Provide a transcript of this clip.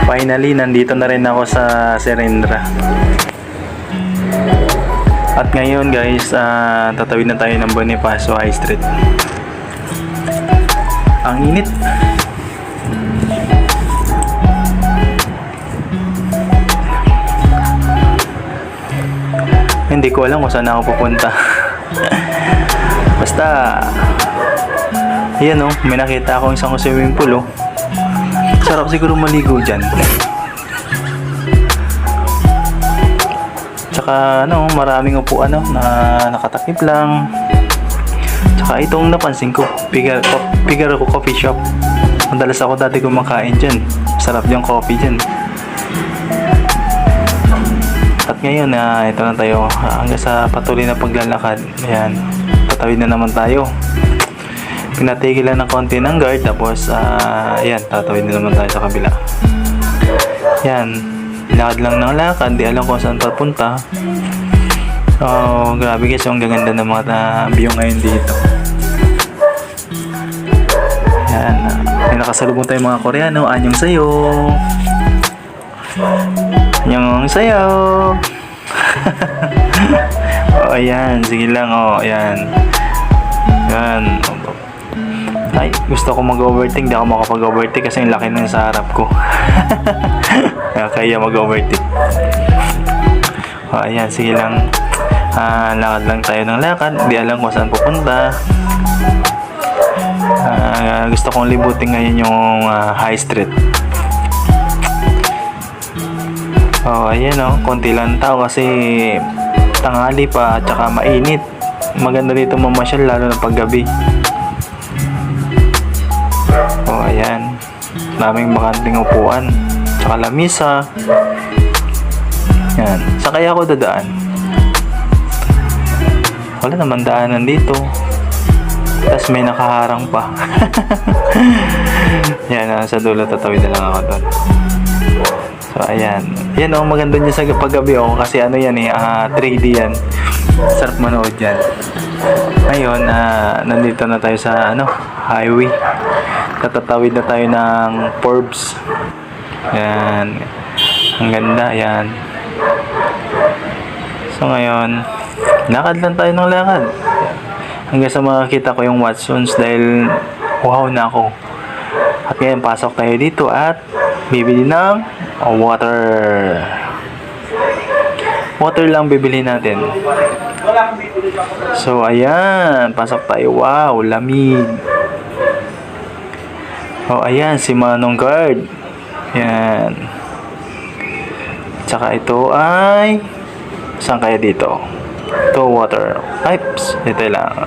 Finally, nandito na rin ako sa Serendra. At ngayon guys, tatawid na tayo ng Bonifacio High Street. Ang init. Hindi ko alam kung saan ako pupunta. Basta, ayan may nakita akong isang swimming pool Sarap siguro maligo dyan. Tsaka maraming upuan na nakatakip lang. Tsaka itong napansin ko, Figaro Coffee Shop. Madalas ako dati kumakain dyan. Sarap yung coffee dyan. At ngayon ito na tayo hanggang sa patuloy na paglalakad. Ayan, tatawid na naman tayo. Pinatigil lang ng konti ng guard. Tapos ayan, tatawid na naman tayo sa kabila. Ayan, lakad lang ng lakad. Di alam kung saan papunta. Oh, grabe guys, ang gaganda ng mga view ngayon dito. Ayan, may nakasalubong tayo mga Koreano. Anyong sayo. Anyong sayo. Oh, ayan, sige lang. Oh, ayan. Ayan. Ay, gusto ko mag-overtake. Di ako makapag-overtake kasi yung laki ng sa harap ko. Kaya mag-overtake. Oh, ayan, sige lang. Lakad lang tayo ng lakad. Di alam kung saan pupunta. Gusto kong libutin ngayon yung High Street. Oh, ayan konti lang tao kasi tanghali pa at saka mainit. Maganda dito mamasyal lalo na paggabi. Oh, ayan. Daming bakanting upuan. Tsaka lamisa. Yan. Saan kaya ako dadaan? Wala naman daanan dito. Tapos may nakaharang pa. Yan, sa dulo tatawid na lang ako doon. So, ayan. Yan maganda niya sa paggabi kasi yan 3D yan. Sarap manood yan. Ngayon, nandito na tayo sa highway. Tatatawid na tayo ng Forbes. Yan. Ang ganda, yan. So ngayon, lakad lang tayo ng lakad. Hanggang sa makakita ko yung Watsons dahil wow na ako. At ngayon, pasok tayo dito at bibili ng water. Water lang bibili natin. So ayan, pasok tayo. Wow, lamig. Oh, ayan, si Manong Guard. Yan. Tsaka ito ay saan kaya dito? Ito, water. Pipes. Ito lang.